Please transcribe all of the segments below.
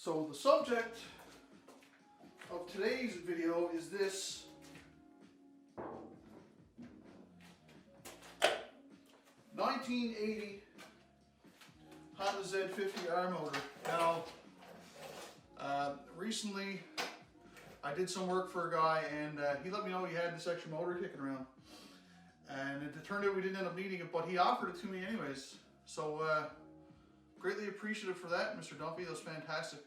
So the subject of today's video is this 1980 Honda Z50R motor. Now, recently I did some work for a guy and he let me know he had this extra motor kicking around. And it turned out we didn't end up needing it, but he offered it to me anyways. So greatly appreciative for that, Mr. Dumpy. That was fantastic.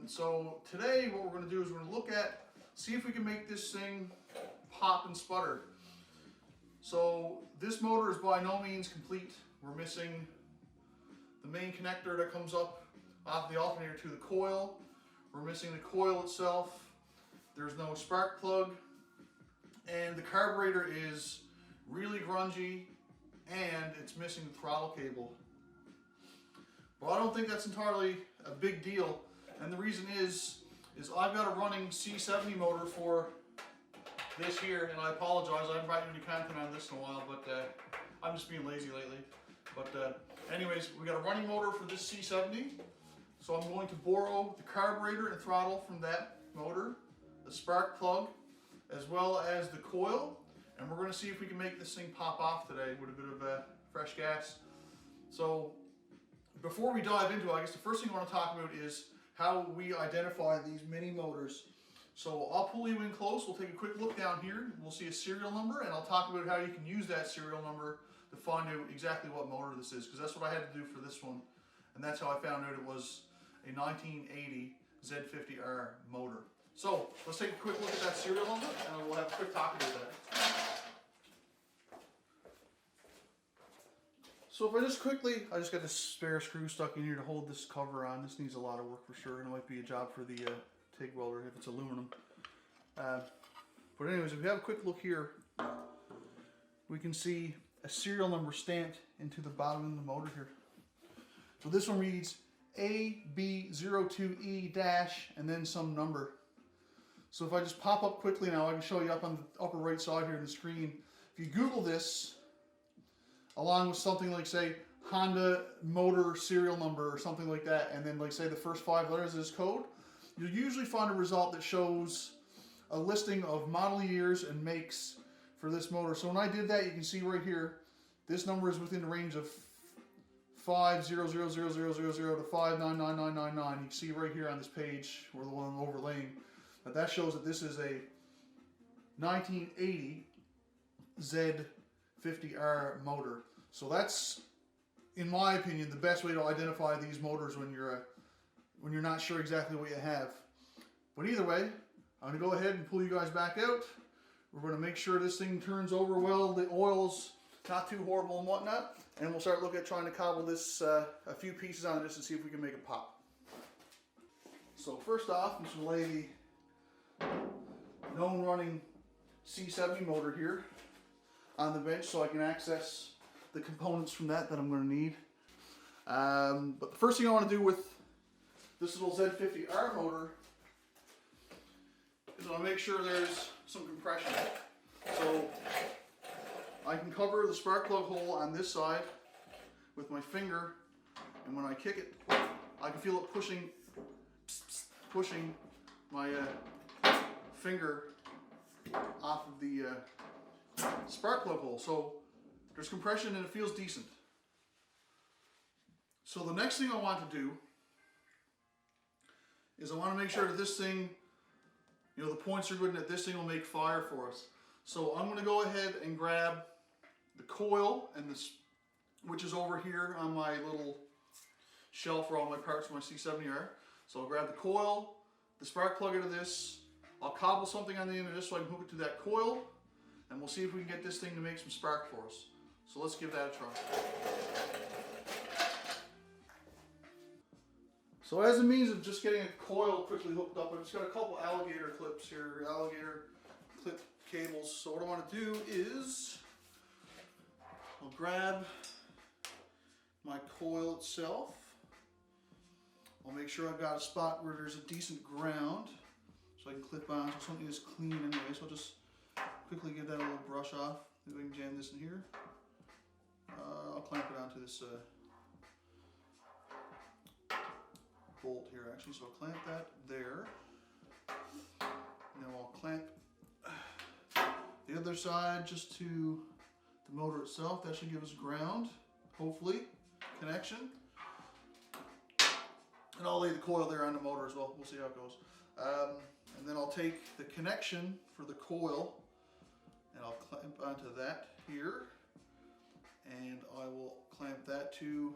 So today what we're going to do is we're going to look at, see if we can make this thing pop and sputter. So this motor is by no means complete. We're missing the main connector that comes up off the alternator to the coil. We're missing the coil itself. There's no spark plug. And the carburetor is really grungy and it's missing the throttle cable. Well, I don't think that's entirely a big deal. And the reason is I've got a running C70 motor for this here, and I apologize, I haven't brought you any content on this in a while, but I'm just being lazy lately. But anyways, we got a running motor for this C70, so I'm going to borrow the carburetor and throttle from that motor, the spark plug, as well as the coil, and we're going to see if we can make this thing pop off today with a bit of fresh gas. So before we dive into it, I guess the first thing I want to talk about is how we identify these mini motors. So I'll pull you in close, we'll take a quick look down here, we'll see a serial number, and I'll talk about how you can use that serial number to find out exactly what motor this is, because that's what I had to do for this one, and that's how I found out it was a 1980 Z50R motor. So let's take a quick look at that serial number, and we'll have a quick talk about that. So if I just got this spare screw stuck in here to hold this cover on. This needs a lot of work for sure, and it might be a job for the TIG welder if it's aluminum. But anyways, if we have a quick look here, we can see a serial number stamped into the bottom of the motor here. So this one reads AB02E dash and then some number. So if I just pop up quickly now, I can show you up on the upper right side here on the screen. If you Google this, along with something like, say, Honda motor serial number or something like that, and then like say the first 5 letters of this code, you'll usually find a result that shows a listing of model years and makes for this motor. So when I did that, you can see right here, this number is within the range of 5000000 to 5999999. You can see right here on this page, where the one I'm overlaying, that shows that this is a 1980 Z50R motor. So that's, in my opinion, the best way to identify these motors when you're not sure exactly what you have. But either way, I'm going to go ahead and pull you guys back out. We're going to make sure this thing turns over well, the oil's not too horrible and whatnot, and we'll start looking at trying to cobble this a few pieces on this and see if we can make it pop. So first off, I'm just going to lay the known running C70 motor here on the bench so I can access the components from that I'm going to need. But the first thing I want to do with this little Z50R motor is I want to make sure there's some compression. So I can cover the spark plug hole on this side with my finger, and when I kick it, I can feel it pushing my finger off of the spark plug hole. So there's compression and it feels decent. So the next thing I want to do is I want to make sure that this thing, the points are good and that this thing will make fire for us. So I'm going to go ahead and grab the coil, and this, which is over here on my little shelf for all my parts for my C70R. So I'll grab the coil, the spark plug into this. I'll cobble something on the end of this so I can hook it to that coil, and we'll see if we can get this thing to make some spark for us. So let's give that a try. So as a means of just getting a coil quickly hooked up, I've just got a couple alligator clips here, alligator clip cables. So what I want to do is I'll grab my coil itself. I'll make sure I've got a spot where there's a decent ground so I can clip on, so something is clean anyway. So I'll just quickly give that a little brush off. Maybe we can jam this in here. I'll clamp it onto this bolt here actually, so I'll clamp that there. Now I'll clamp the other side just to the motor itself. That should give us ground, hopefully, connection. And I'll lay the coil there on the motor as well. We'll see how it goes. And then I'll take the connection for the coil and I'll clamp onto that here. And I will clamp that to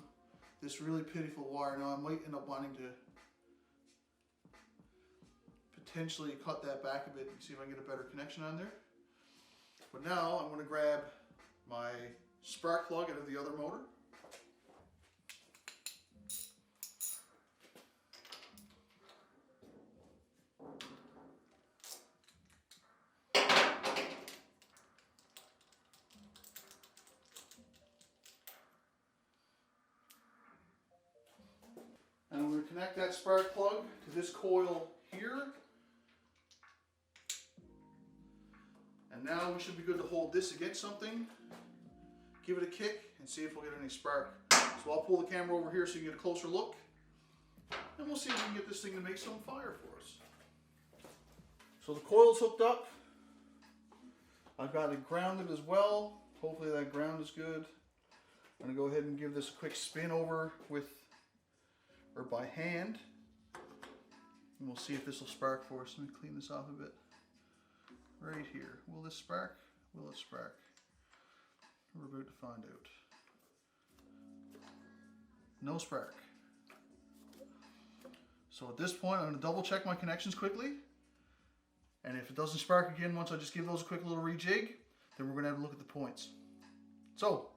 this really pitiful wire. Now I might end up wanting to potentially cut that back a bit and see if I can get a better connection on there. But now I'm going to grab my spark plug out of the other motor. And I'm going to connect that spark plug to this coil here. And now we should be good to hold this against something, give it a kick, and see if we'll get any spark. So I'll pull the camera over here so you can get a closer look. And we'll see if we can get this thing to make some fire for us. So the coil's hooked up. I've got it grounded as well. Hopefully that ground is good. I'm going to go ahead and give this a quick spin over or by hand. And we'll see if this will spark for us. Let me clean this off a bit. Right here. Will this spark? Will it spark? We're about to find out. No spark. So at this point, I'm going to double check my connections quickly. And if it doesn't spark again, once I just give those a quick little rejig, then we're going to have a look at the points. So,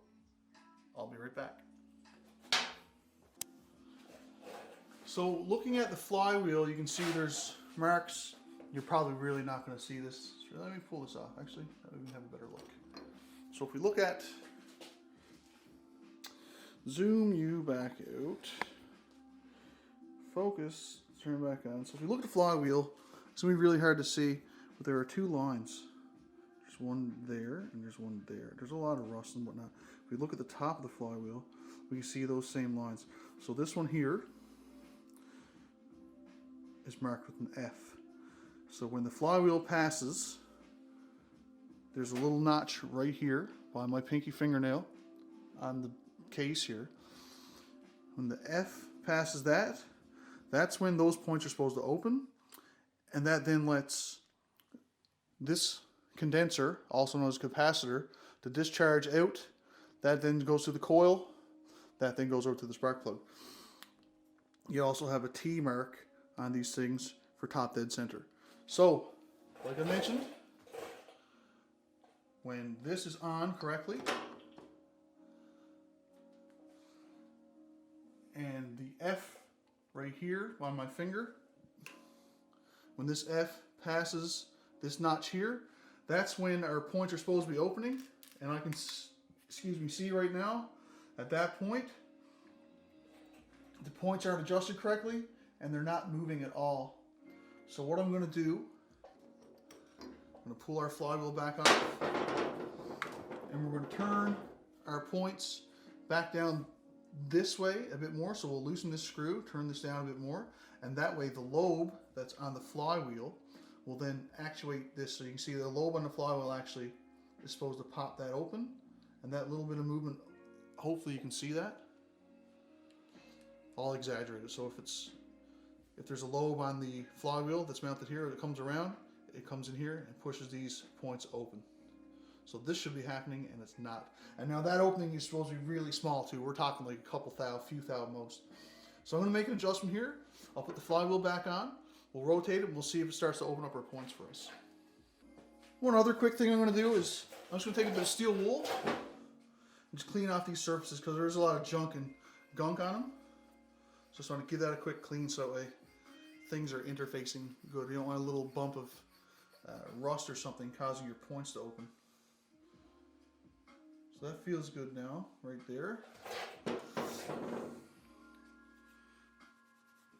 I'll be right back. So looking at the flywheel, you can see there's marks. You're probably really not going to see this. So let me pull this off, actually. That we can have a better look. So if we look at, zoom you back out, focus, turn back on. So if we look at the flywheel, it's going to be really hard to see, but there are two lines. There's one there, and there's one there. There's a lot of rust and whatnot. If we look at the top of the flywheel, we can see those same lines. So this one here is marked with an F. So when the flywheel passes, there's a little notch right here by my pinky fingernail on the case here. When the F passes that, that's when those points are supposed to open, and that then lets this condenser, also known as capacitor, to discharge out. That then goes to the coil, that then goes over to the spark plug. You also have a T mark on these things for top dead center. So, like I mentioned, when this is on correctly, and the F right here on my finger, when this F passes this notch here, that's when our points are supposed to be opening. And I can, see right now, at that point, the points aren't adjusted correctly, and they're not moving at all. So what I'm going to do, I'm going to pull our flywheel back off, and we're going to turn our points back down this way a bit more. So we'll loosen this screw, turn this down a bit more, and that way the lobe that's on the flywheel will then actuate this. So you can see the lobe on the flywheel actually is supposed to pop that open, and that little bit of movement, hopefully you can see that. I'll exaggerate it. So if there's a lobe on the flywheel that's mounted here, it comes around, it comes in here and pushes these points open. So this should be happening, and it's not. And now that opening is supposed to be really small too. We're talking like a couple thou, few thou most. So I'm going to make an adjustment here. I'll put the flywheel back on. We'll rotate it, and we'll see if it starts to open up our points for us. One other quick thing I'm going to do is I'm just going to take a bit of steel wool and just clean off these surfaces because there's a lot of junk and gunk on them. So just want to give that a quick clean so that way things are interfacing good. You don't want a little bump of rust or something causing your points to open. So that feels good now, right there.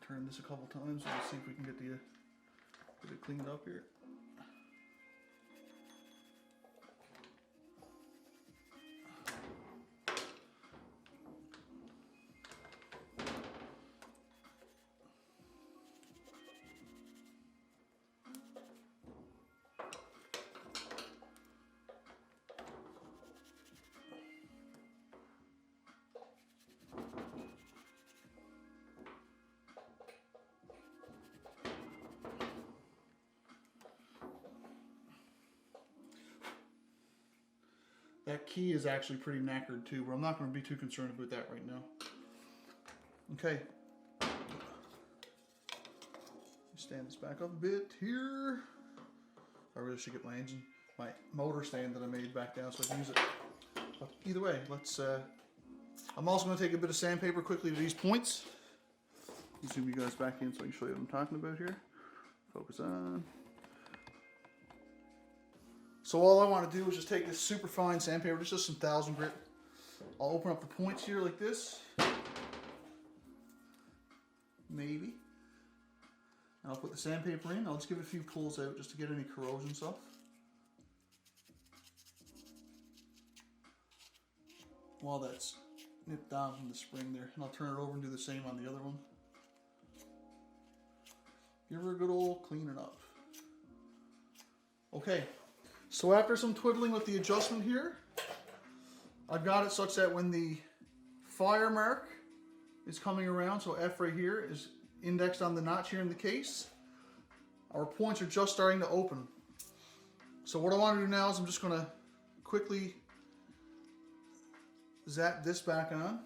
Turn this a couple times. We'll see if we can get it cleaned up here. That key is actually pretty knackered too, but I'm not going to be too concerned about that right now. Okay. Stand this back up a bit here. I really should get my motor stand that I made back down so I can use it. But either way, let's. I'm also going to take a bit of sandpaper quickly to these points. Zoom you guys back in so I can show you what I'm talking about here. Focus on. So all I want to do is just take this super fine sandpaper, just some 1000 grit. I'll open up the points here like this. Maybe. And I'll put the sandpaper in. I'll just give it a few pulls out just to get any corrosion stuff. While that's nipped down from the spring there. And I'll turn it over and do the same on the other one. Give her a good old cleaning up. Okay, so after some twiddling with the adjustment here, I've got it such that when the fire mark is coming around, so F right here is indexed on the notch here in the case, our points are just starting to open. So what I want to do now is I'm just going to quickly zap this back on,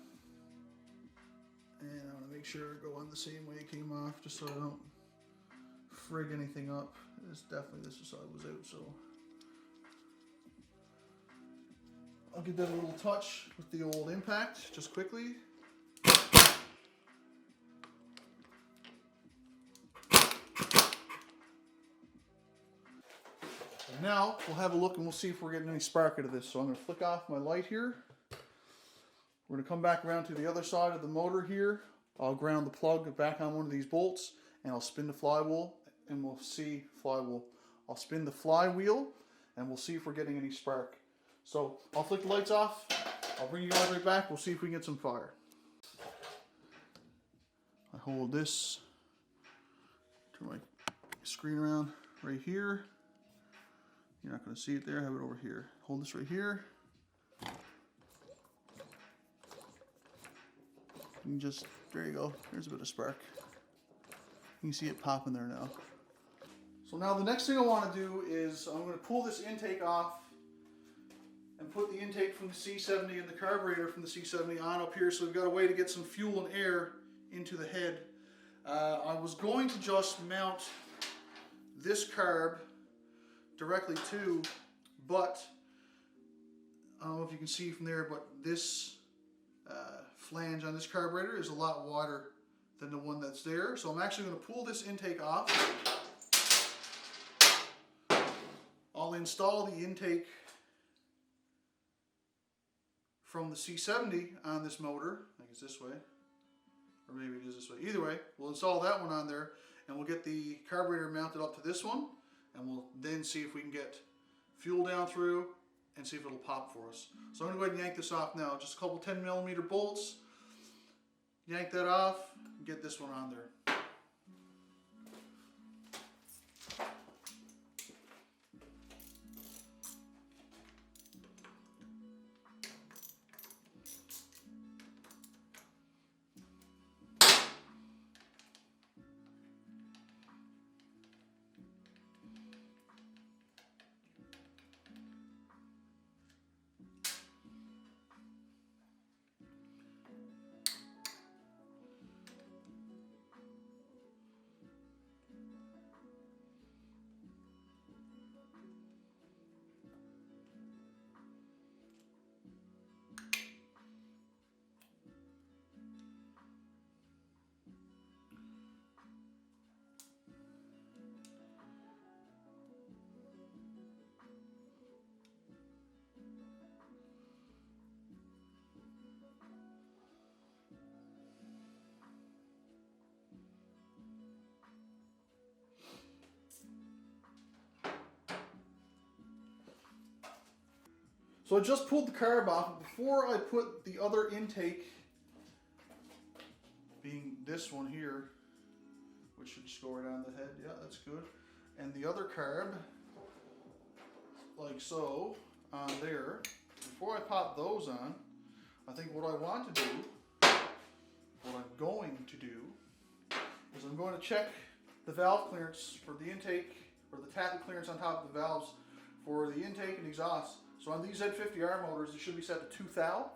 and I want to make sure it go on the same way it came off, just so I don't frig anything up. This is how it was out, so I'll give that a little touch with the old impact just quickly. And now we'll have a look and we'll see if we're getting any spark out of this. So I'm going to flick off my light here. We're going to come back around to the other side of the motor here. I'll ground the plug back on one of these bolts and I'll spin the flywheel and we'll see flywheel. I'll spin the flywheel and we'll see if we're getting any spark. So I'll flick the lights off. I'll bring you guys right back. We'll see if we can get some fire. I hold this, turn my screen around right here. You're not going to see it there. I have it over here. Hold this right here. And just, there you go. There's a bit of spark. You can see it popping there now. So now the next thing I want to do is I'm going to pull this intake off and put the intake from the C70 and the carburetor from the C70 on up here, so we've got a way to get some fuel and air into the head. I was going to just mount this carb directly to, but I don't know if you can see from there, but this flange on this carburetor is a lot wider than the one that's there. So I'm actually going to pull this intake off. I'll install the intake from the C70 on this motor. I think it's this way, or maybe it is this way. Either way, we'll install that one on there and we'll get the carburetor mounted up to this one, and we'll then see if we can get fuel down through and see if it'll pop for us. So I'm going to go ahead and yank this off now. Just a couple 10mm bolts. Yank that off and get this one on there. So I just pulled the carb off. Before I put the other intake, being this one here, which should just go right on the head. Yeah, that's good. And the other carb, like so, on there. Before I pop those on, I think what I want to do, what I'm going to do, is I'm going to check the valve clearance for the intake, or the tappet clearance on top of the valves for the intake and exhaust. So on these Z50R motors, they should be set to 2 thou.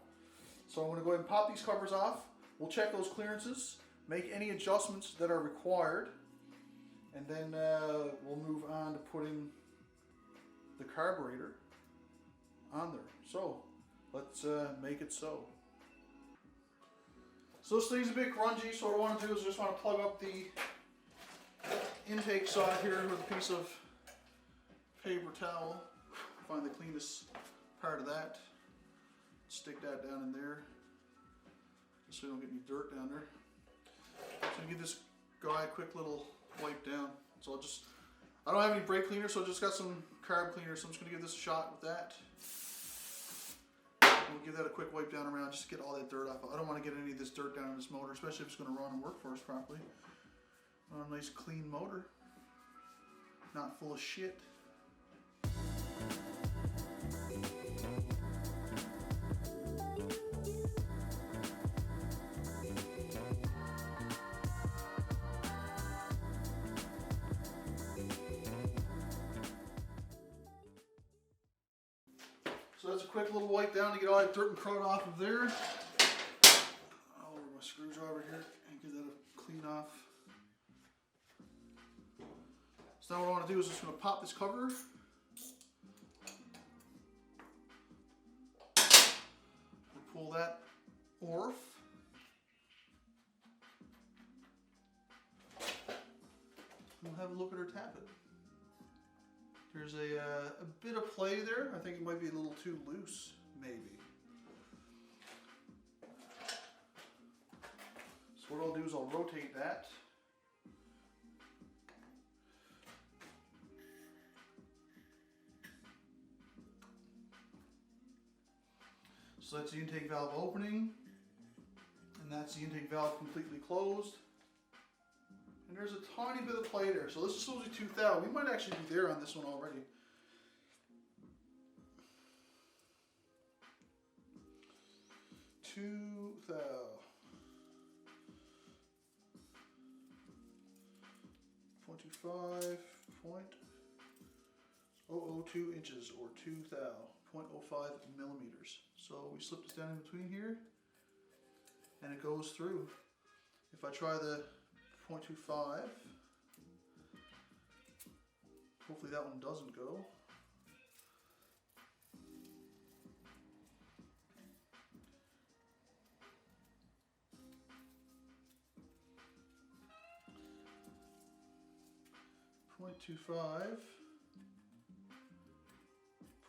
So I'm going to go ahead and pop these covers off. We'll check those clearances, make any adjustments that are required, and then we'll move on to putting the carburetor on there. So let's make it so. So this thing's a bit grungy, so what I want to do is just want to plug up the intake side here with a piece of paper towel. Find the cleanest part of that. Stick that down in there, just so you don't get any dirt down there. So give this guy a quick little wipe down. So I don't have any brake cleaner, so I just got some carb cleaner, so I'm just going to give this a shot with that. We'll give that a quick wipe down around just to get all that dirt off. I don't want to get any of this dirt down in this motor, especially if it's going to run and work for us properly. A nice clean motor, not full of shit. So that's a quick little wipe down to get all that dirt and crud off of there. I'll over my screwdriver here and get that clean off. So now what I want to do is just going to pop this cover. We'll pull that off. We'll have a look at our tappet. There's a bit of play there. I think it might be a little too loose, maybe. So what I'll do is I'll rotate that. So that's the intake valve opening, and that's the intake valve completely closed. And there's a tiny bit of play there. So this is supposed to be 2 thou. We might actually be there on this one already. Two thou. 0.25, 0.002 inches, or 2 thou, 0.05 millimeters. So we slip this down in between here, and it goes through. If I try the 0.25, hopefully that one doesn't go.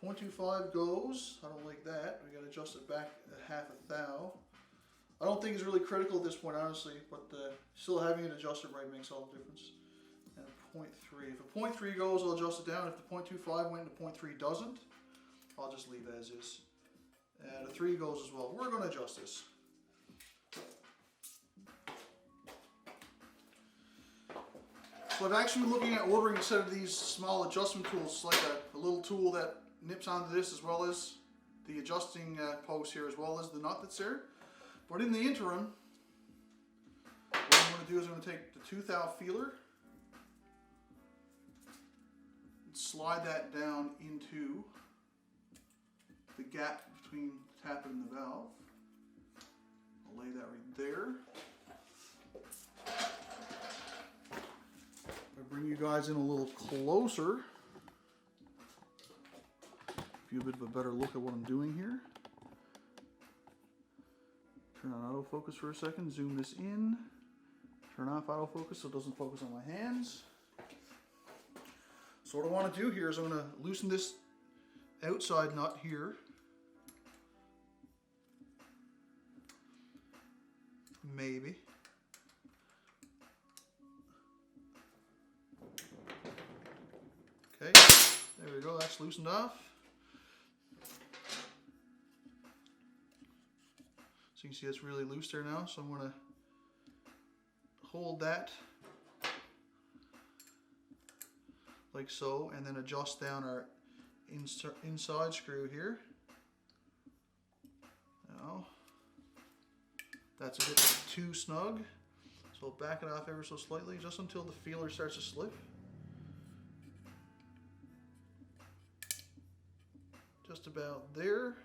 .25 goes. I don't like that. We got to adjust it back a half a thou. I don't think it's really critical at this point, honestly, but still having it adjusted right makes all the difference. And a 0.3. If a 0.3 goes, I'll adjust it down. If the 0.25 went and the 0.3 doesn't, I'll just leave it as is. And a 3 goes as well. We're going to adjust this. So I've actually been looking at ordering a set of these small adjustment tools, like a little tool that nips onto this, as well as the adjusting post here, as well as the nut that's there. But in the interim, what I'm going to do is I'm going to take the 2 thou feeler and slide that down into the gap between the tappet and the valve. I'll lay that right there. I'll bring you guys in a little closer. Give you a bit of a better look at what I'm doing here. Turn on autofocus for a second, zoom this in, turn off autofocus so it doesn't focus on my hands. So what I want to do here is I'm going to loosen this outside nut here. Maybe. Okay, there we go, that's loosened off. So you can see it's really loose there now, so I'm going to hold that like so, and then adjust down our inside screw here. Now, that's a bit too snug, so I'll back it off ever so slightly, just until the feeler starts to slip. Just just about there.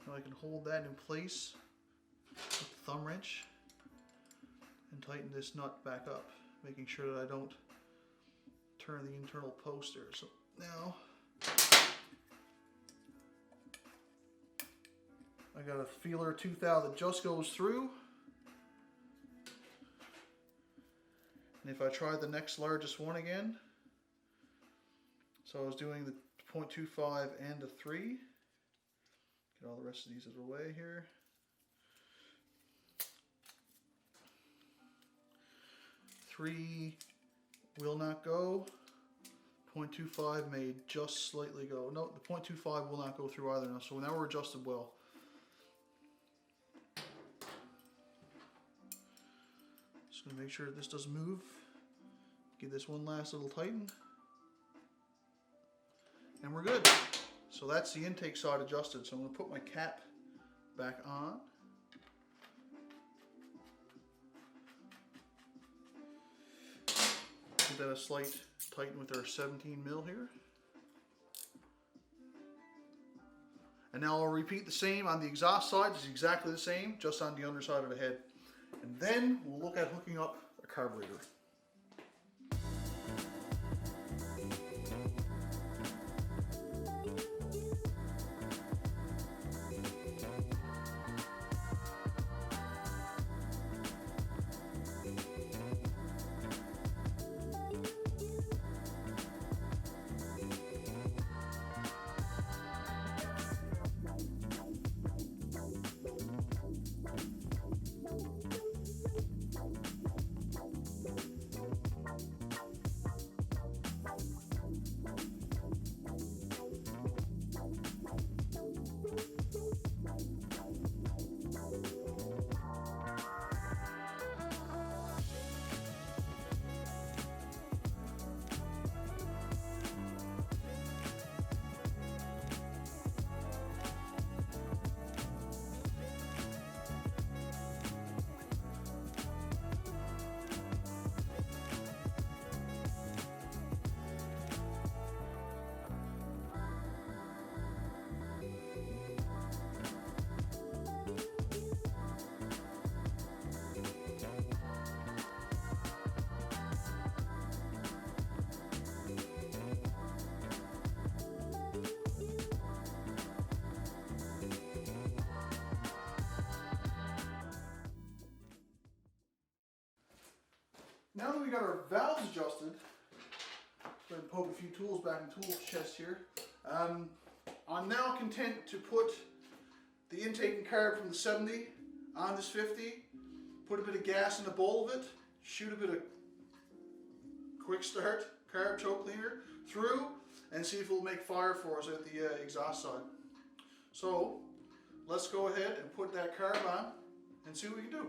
Now I can hold that in place with the thumb wrench and tighten this nut back up, making sure that I don't turn the internal post there. So now I got a feeler tooth out that just goes through. And if I try the next largest one again, so I was doing the 0.25 and the 3. Get all the rest of these out of the way here. Three will not go. 0.25 may just slightly go. No, the 0.25 will not go through either now. So now we're adjusted well. Just gonna make sure that this doesn't move. Give this one last little tighten. And we're good. So that's the intake side adjusted. So I'm gonna put my cap back on. Give that a slight tighten with our 17 mil here. And now I'll repeat the same on the exhaust side. It's exactly the same, just on the underside of the head. And then we'll look at hooking up a carburetor. Now that we got our valves adjusted, I'm going to poke a few tools back in the tool chest here. I'm now content to put the intake and carb from the 70 on this 50, put a bit of gas in the bowl of it, shoot a bit of quick start carb choke cleaner through, and see if it'll make fire for us at the exhaust side. So let's go ahead and put that carb on and see what we can do.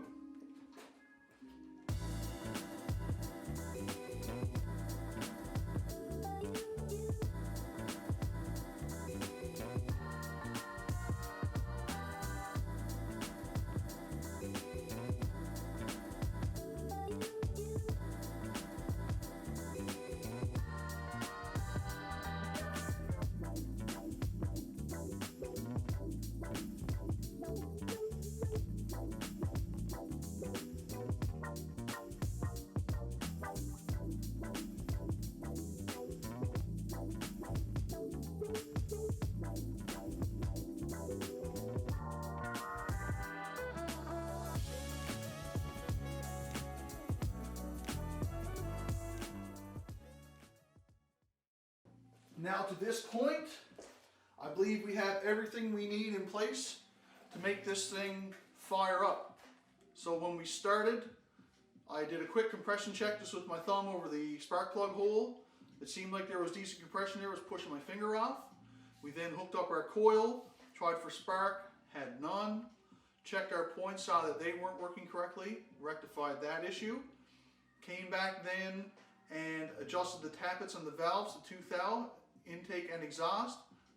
Now to this point, I believe we have everything we need in place to make this thing fire up. So when we started, I did a quick compression check just with my thumb over the spark plug hole. It seemed like there was decent compression there, I was pushing my finger off. We then hooked up our coil, tried for spark, had none. Checked our points, saw that they weren't working correctly, rectified that issue. Came back then and adjusted the tappets on the valves, the tooth out, intake and exhaust.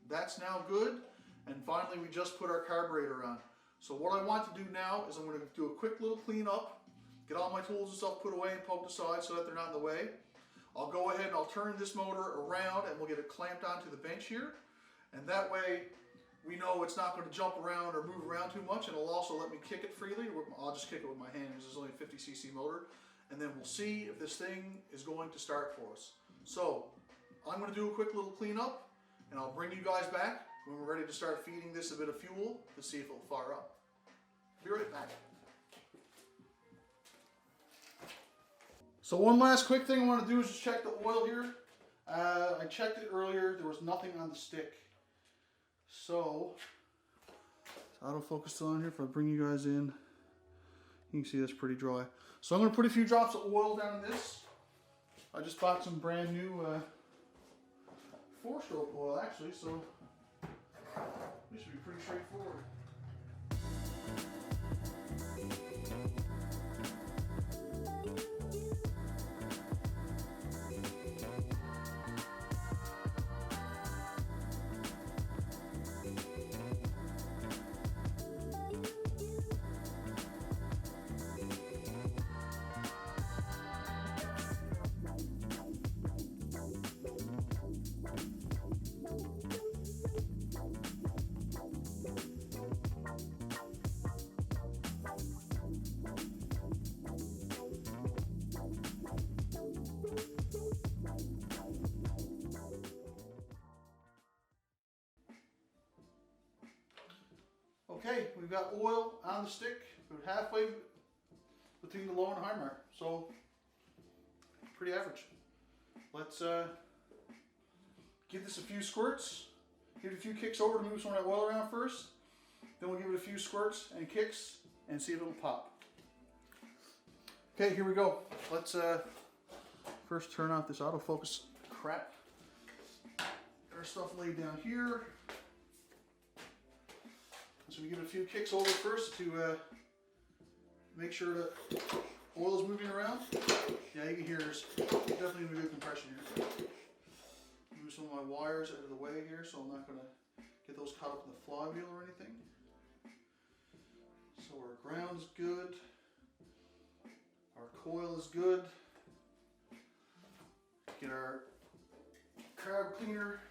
That's now good. And finally we just put our carburetor on. So what I want to do now is I'm going to do a quick little cleanup, get all my tools and stuff put away and poked aside so that they're not in the way. I'll go ahead and I'll turn this motor around and we'll get it clamped onto the bench here. And that way we know it's not going to jump around or move around too much, and it'll also let me kick it freely. I'll just kick it with my hand because it's only a 50cc motor, and then we'll see if this thing is going to start for us. So I'm going to do a quick little cleanup, and I'll bring you guys back when we're ready to start feeding this a bit of fuel to see if it'll fire up. Be right back. So one last quick thing I want to do is just check the oil here. I checked it earlier, there was nothing on the stick. So, autofocus still on here. If I bring you guys in, you can see that's pretty dry. So I'm going to put a few drops of oil down in this. I just bought some brand new 4-stroke oil actually, so this should be pretty straightforward. Okay, we've got oil on the stick, about halfway between the low and high mark, so pretty average. Let's give this a few squirts, give it a few kicks over to move some of that oil around first, then we'll give it a few squirts and kicks and see if it'll pop. Okay, here we go. Let's first turn off this autofocus crap. Get our stuff laid down here. So we give it a few kicks over first to make sure that oil is moving around. Yeah, you can hear there's definitely a good compression here. Move some of my wires out of the way here so I'm not going to get those caught up in the flywheel or anything. So our ground's good. Our coil is good. Get our carb cleaner.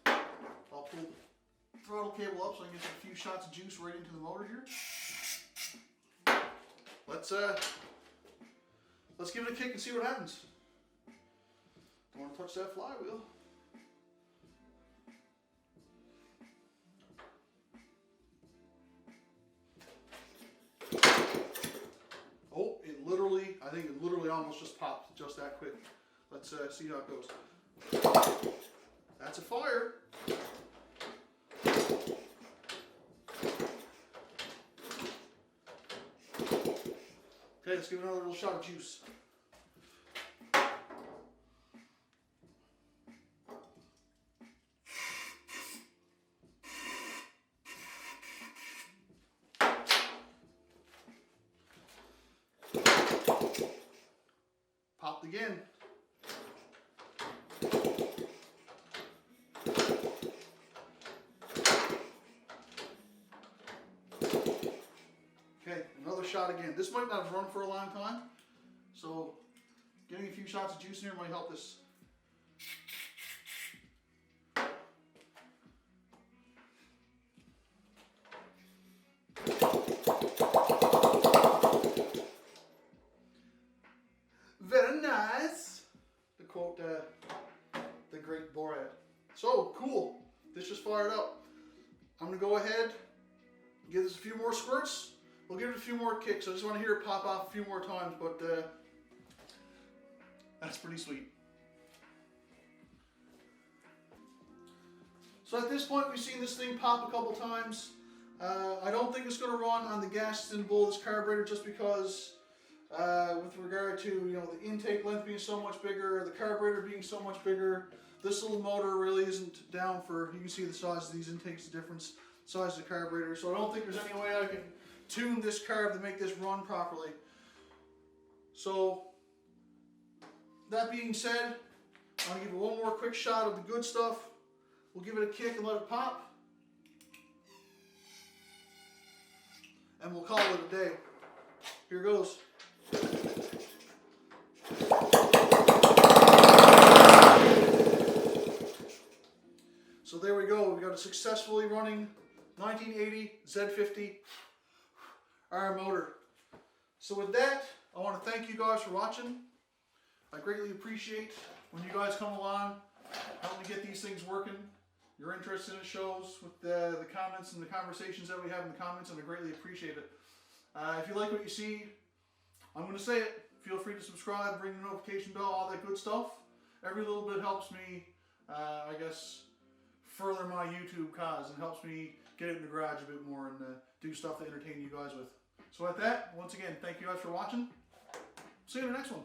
I'll pull the throttle cable up so I can get a few shots of juice right into the motor here. Let's give it a kick and see what happens. Don't want to touch that flywheel. Oh, I think it literally almost just popped just that quick. Let's see how it goes. That's a fire. Okay, let's give it another little shot of juice. Popped again. Okay, another shot again. This might not have run for a long time, so getting a few shots of juice in here might help this. Very nice, to quote the great Borat. So cool, this just fired up. I'm gonna go ahead, give this a few more squirts. We'll give it a few more kicks. I just want to hear it pop off a few more times, but that's pretty sweet. So at this point, we've seen this thing pop a couple times. I don't think it's going to run on the gas that's in the bowl of this carburetor just because with regard to the intake length being so much bigger, the carburetor being so much bigger, this little motor really isn't down for, you can see the size of these intakes, the different size of the carburetor. So I don't think there's any way I can tune this carb to make this run properly. So that being said, I'm going to give it one more quick shot of the good stuff. We'll give it a kick and let it pop. And we'll call it a day. Here goes. So there we got a successfully running 1980 Z50R motor. So with that, I want to thank you guys for watching. I greatly appreciate when you guys come along, help me get these things working. Your interest in it shows with the comments and the conversations that we have in the comments, and I greatly appreciate it. If you like what you see, I'm going to say it. Feel free to subscribe, ring the notification bell, all that good stuff. Every little bit helps me, I guess, further my YouTube cause and helps me get it in the garage a bit more and do stuff to entertain you guys with. So with that, once again, thank you guys for watching. See you in the next one.